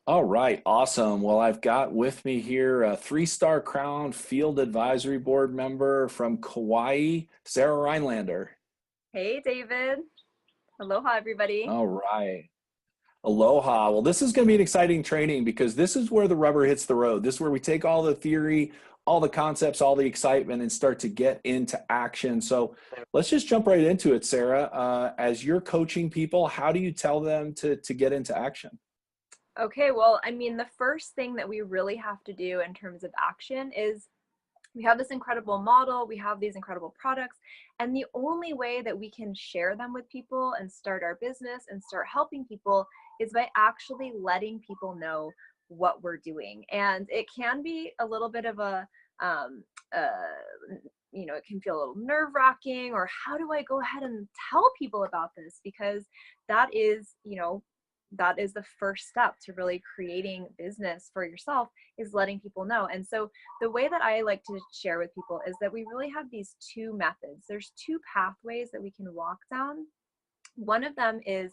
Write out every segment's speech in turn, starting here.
All right, awesome. Well, I've got with me here a three-star Crown Field Advisory Board member from Kauai, Sarah Rhinelander. Hey, David. Aloha, everybody. All right. Aloha. Well, this is going to be an exciting training because this is where the rubber hits the road. This is where we take all the theory, all the concepts, all the excitement, and start to get into action. So let's just jump right into it, Sarah. As you're coaching people, how do you tell them to get into action? Okay, well, I mean, the first thing that we really have to do in terms of action is we have this incredible model, we have these incredible products, and the only way that we can share them with people and start our business and start helping people is by actually letting people know what we're doing. And it can be a little bit of um, uh, it can feel a little nerve wracking, or how do I go ahead and tell people about this? Because that is, that is the first step to really creating business for yourself, is letting people know. And so the way that I like to share with people is that we really have these two methods. There's two pathways that we can walk down. One of them is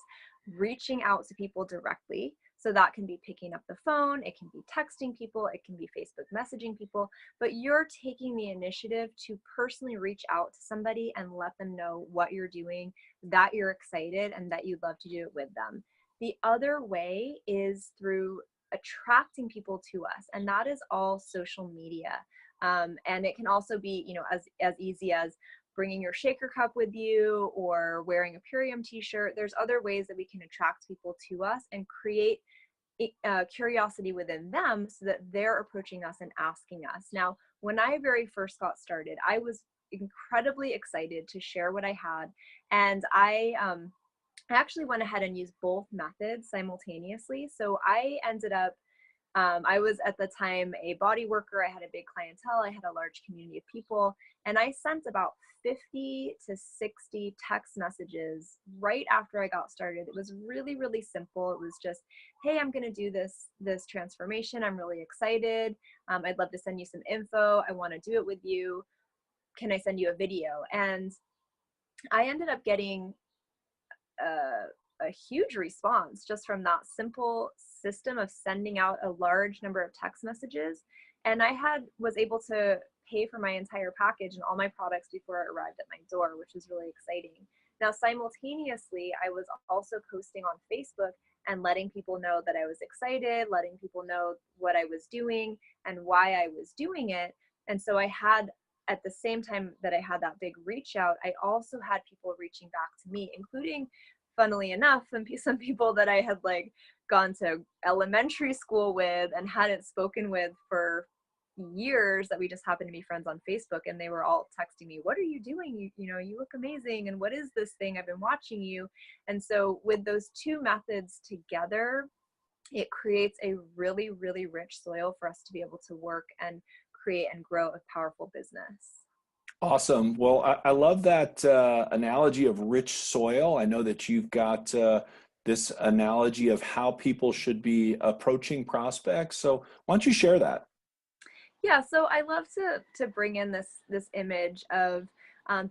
reaching out to people directly. So that can be picking up the phone, it can be texting people, it can be Facebook messaging people, but you're taking the initiative to personally reach out to somebody and let them know what you're doing, that you're excited, and that you'd love to do it with them. The other way is through attracting people to us, and that is all social media. And it can also be, as easy as bringing your shaker cup with you or wearing a Purium t-shirt. There's other ways that we can attract people to us and create curiosity within them so that they're approaching us and asking us. Now, when I very first got started, I was incredibly excited to share what I had. And I actually went ahead and used both methods simultaneously. So I ended up I was at the time a body worker. I had a big clientele. I had a large community of people. And I sent about 50 to 60 text messages right after I got started. It was really, really simple. It was just, hey, I'm going to do this transformation. I'm really excited. I'd love to send you some info. I want to do it with you. Can I send you a video? And I ended up getting a huge response just from that simple system of sending out a large number of text messages. And I was able to pay for my entire package and all my products before it arrived at my door, which was really exciting. Now, simultaneously, I was also posting on Facebook and letting people know that I was excited, letting people know what I was doing and why I was doing it. And so I had, at the same time that I had that big reach out, I also had people reaching back to me, including, funnily enough, some people that I had like gone to elementary school with and hadn't spoken with for years, that we just happened to be friends on Facebook. And they were all texting me, what are you doing? You look amazing. And what is this thing? I've been watching you. And so with those two methods together, it creates a really, really rich soil for us to be able to work and create and grow a powerful business. Awesome. Well, I love that analogy of rich soil. I know that you've got this analogy of how people should be approaching prospects. So why don't you share that? Yeah, so I love to bring in this image of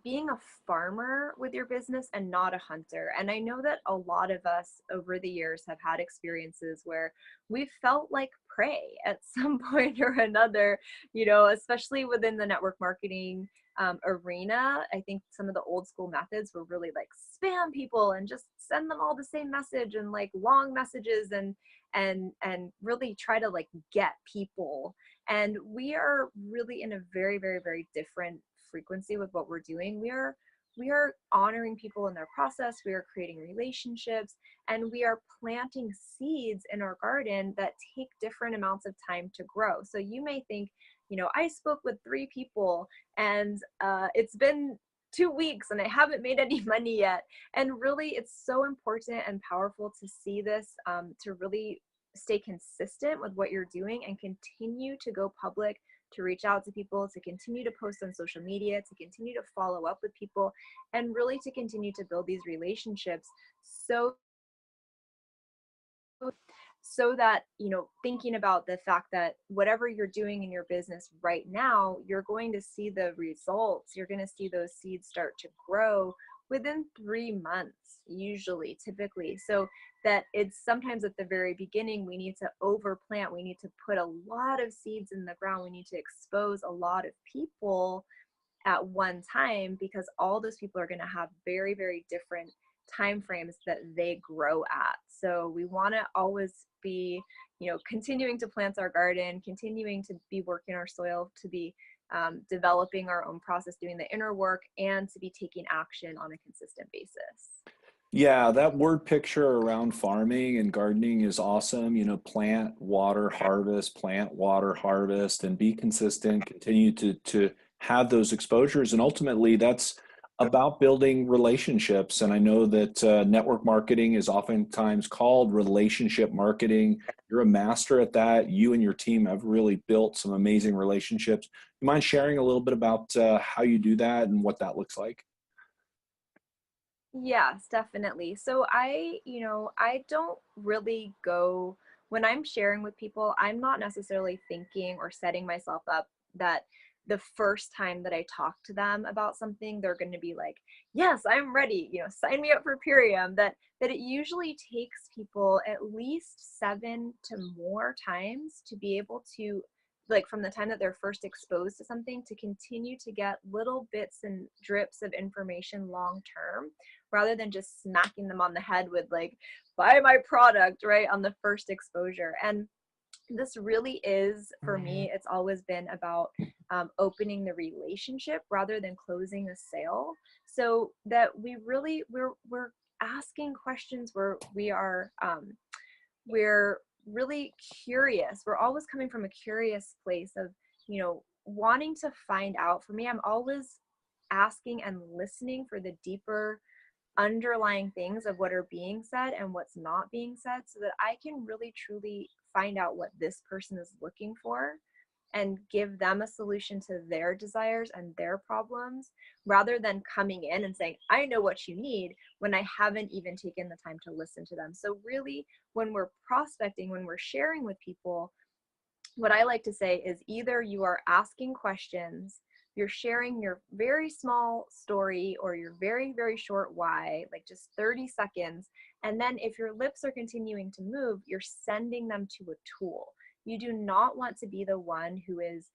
being a farmer with your business and not a hunter. And I know that a lot of us over the years have had experiences where we felt like prey at some point or another, especially within the network marketing arena. I think some of the old school methods were really like spam people and just send them all the same message and like long messages and really try to like get people. And we are really in a very, very, very different frequency with what we're doing. We are honoring people in their process. We are creating relationships, and we are planting seeds in our garden that take different amounts of time to grow. So you may think, I spoke with 3 people and it's been 2 weeks and I haven't made any money yet. And really, it's so important and powerful to see this, to really stay consistent with what you're doing and continue to go public, to reach out to people, to continue to post on social media, to continue to follow up with people, and really to continue to build these relationships so that, thinking about the fact that whatever you're doing in your business right now, you're going to see the results. You're going to see those seeds start to grow within 3 months, usually, typically. So that it's sometimes at the very beginning, we need to overplant, we need to put a lot of seeds in the ground, we need to expose a lot of people at one time, because all those people are going to have very, very different time frames that they grow at. So we want to always be, continuing to plant our garden, continuing to be working our soil, to be developing our own process, doing the inner work, and to be taking action on a consistent basis. Yeah, that word picture around farming and gardening is awesome. Plant, water, harvest, and be consistent. Continue to have those exposures, and ultimately, that's about building relationships. And I know that network marketing is oftentimes called relationship marketing. You're a master at that. You and your team have really built some amazing relationships. You mind sharing a little bit about how you do that and what that looks like? Yes, definitely. So I don't really go, when I'm sharing with people, I'm not necessarily thinking or setting myself up that the first time that I talk to them about something, they're going to be like, "Yes, I'm ready. Sign me up for Purium." That it usually takes people at least 7 to more times to be able to, like, from the time that they're first exposed to something, to continue to get little bits and drips of information long term, rather than just smacking them on the head with, like, buy my product right on the first exposure. And this really is, for me, it's always been about opening the relationship rather than closing a sale, so that we're asking questions where we're really curious. We're always coming from a curious place of, wanting to find out. For me, I'm always asking and listening for the deeper underlying things of what are being said and what's not being said, so that I can really truly find out what this person is looking for and give them a solution to their desires and their problems, rather than coming in and saying, "I know what you need," when I haven't even taken the time to listen to them. So really, when we're prospecting, when we're sharing with people, what I like to say is, either you are asking questions, you're sharing your very small story or your very, very short why, like just 30 seconds. And then if your lips are continuing to move, you're sending them to a tool. You do not want to be the one who is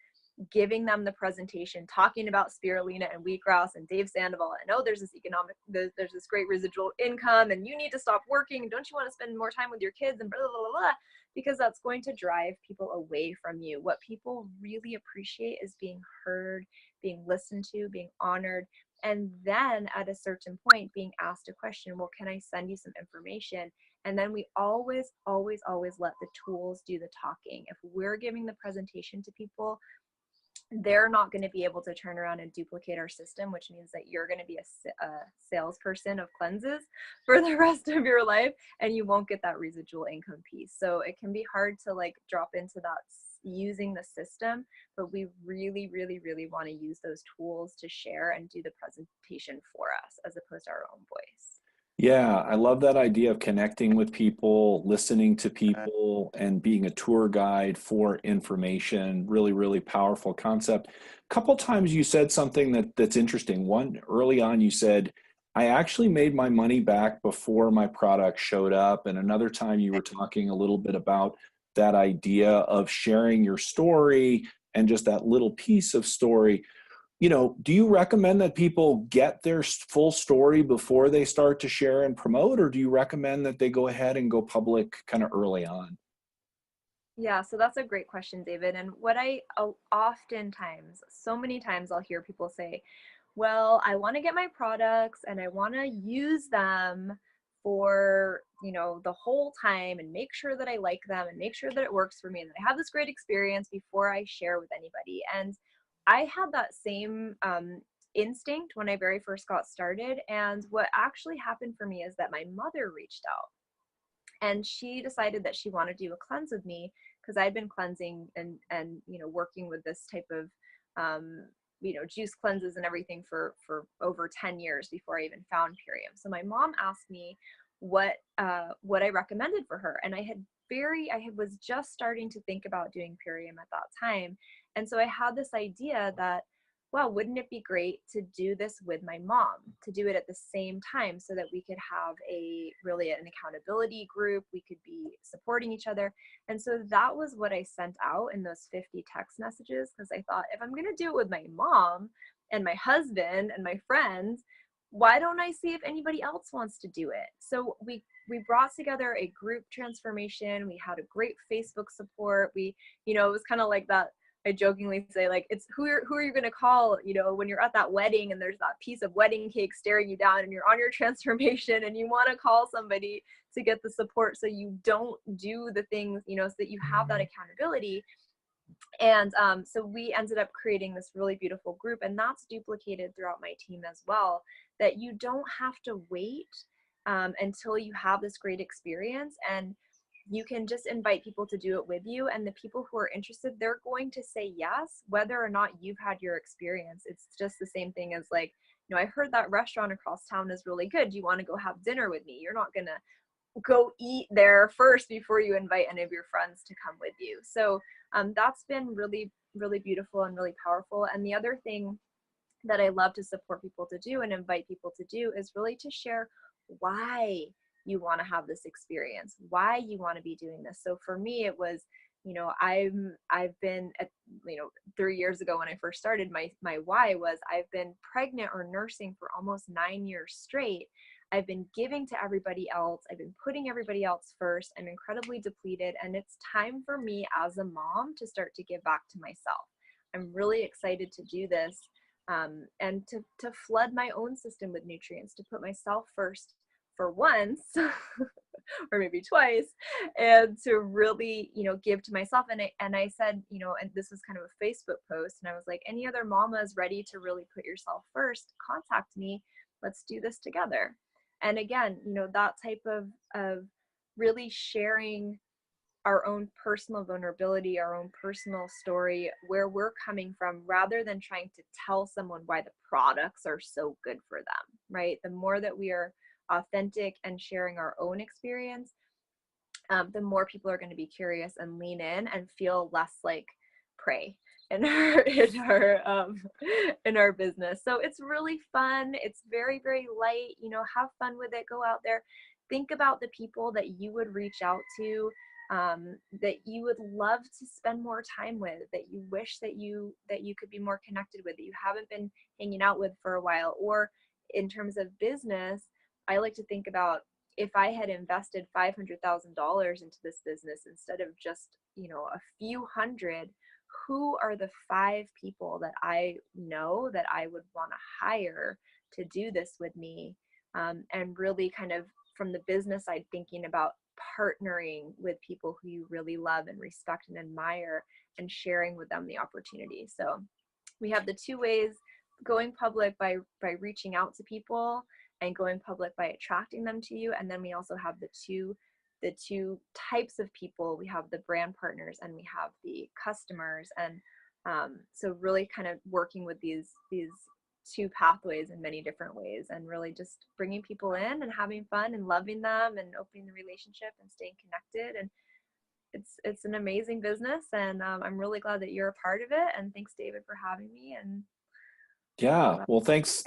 giving them the presentation, talking about spirulina and wheatgrass and Dave Sandoval, and, oh, there's this great residual income, and you need to stop working, and don't you want to spend more time with your kids, and blah, blah, blah, blah, because that's going to drive people away from you. What people really appreciate is being heard, being listened to, being honored, and then at a certain point being asked a question, "Well, can I send you some information?" And then we always, always, always let the tools do the talking. If we're giving the presentation to people, they're not going to be able to turn around and duplicate our system, which means that you're going to be a salesperson of cleanses for the rest of your life, and you won't get that residual income piece. So it can be hard to, like, drop into that using the system, but we really, really, really want to use those tools to share and do the presentation for us, as opposed to our own voice. Yeah, I love that idea of connecting with people, listening to people, and being a tour guide for information. Really, really powerful concept. A couple times you said something that's interesting. One, early on, you said, I actually made my money back before my product showed up. And another time you were talking a little bit about that idea of sharing your story and just that little piece of story. Do you recommend that people get their full story before they start to share and promote, or do you recommend that they go ahead and go public kind of early on? Yeah, so that's a great question, David. And what oftentimes, so many times, I'll hear people say, "Well, I want to get my products and I want to use them for, the whole time, and make sure that I like them and make sure that it works for me and that I have this great experience before I share with anybody." And I had that same instinct when I very first got started. And what actually happened for me is that my mother reached out, and she decided that she wanted to do a cleanse with me, because I'd been cleansing and working with this type of juice cleanses and everything for over 10 years before I even found Purium. So my mom asked me what I recommended for her, and was just starting to think about doing Purium at that time. And so I had this idea that well, wouldn't it be great to do this with my mom, to do it at the same time so that we could have an accountability group, we could be supporting each other. And so that was what I sent out in those 50 text messages, because I thought, if I'm going to do it with my mom and my husband and my friends, why don't I see if anybody else wants to do it? So we brought together a group transformation. We had a great Facebook support. It was kind of like that. I jokingly say, like, it's who are you going to call, when you're at that wedding and there's that piece of wedding cake staring you down and you're on your transformation and you want to call somebody to get the support so you don't do the things, so that you have that accountability. And so we ended up creating this really beautiful group, and that's duplicated throughout my team as well, that you don't have to wait until you have this great experience, and you can just invite people to do it with you. And the people who are interested, they're going to say yes, whether or not you've had your experience. It's just the same thing as like, I heard that restaurant across town is really good. Do you want to go have dinner with me? You're not going to go eat there first before you invite any of your friends to come with you. So that's been really, really beautiful and really powerful. And the other thing that I love to support people to do and invite people to do is really to share why you want to have this experience, why you want to be doing this. So for me, it was, I've been at, 3 years ago when I first started, my why was, I've been pregnant or nursing for almost 9 years straight. I've been giving to everybody else. I've been putting everybody else first. I'm incredibly depleted, and it's time for me as a mom to start to give back to myself. I'm really excited to do this, and to flood my own system with nutrients, to put myself first for once or maybe twice, and to really, give to myself. And I said, and this was kind of a Facebook post, and I was like, any other mamas ready to really put yourself first, contact me. Let's do this together. And again, that type of really sharing our own personal vulnerability, our own personal story, where we're coming from, rather than trying to tell someone why the products are so good for them, right? The more that we are authentic and sharing our own experience, the more people are going to be curious and lean in and feel less like prey in our business. So it's really fun. It's very, very light. Have fun with it. Go out there. Think about the people that you would reach out to, that you would love to spend more time with, that you wish that you could be more connected with, that you haven't been hanging out with for a while. Or in terms of business, I like to think about, if I had invested $500,000 into this business instead of just, a few hundred, who are the 5 people that I know that I would want to hire to do this with me? And really kind of from the business side, thinking about partnering with people who you really love and respect and admire, and sharing with them the opportunity. So we have the 2 ways: going public by reaching out to people, and going public by attracting them to you. And then we also have the two types of people. We have the brand partners and we have the customers. And so really kind of working with these 2 pathways in many different ways, and really just bringing people in and having fun and loving them and opening the relationship and staying connected. And it's an amazing business, and I'm really glad that you're a part of it. And thanks, David, for having me. And Yeah, well, thanks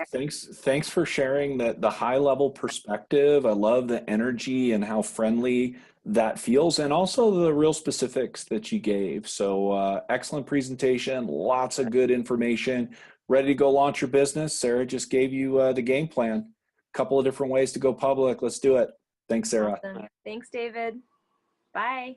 for sharing the high level perspective. I love the energy and how friendly that feels, and also the real specifics that you gave. So excellent presentation, lots of good information. Ready to go launch your business? Sarah just gave you the game plan. A couple of different ways to go public. Let's do it. Thanks, Sarah. awesome. Thanks, David. Bye.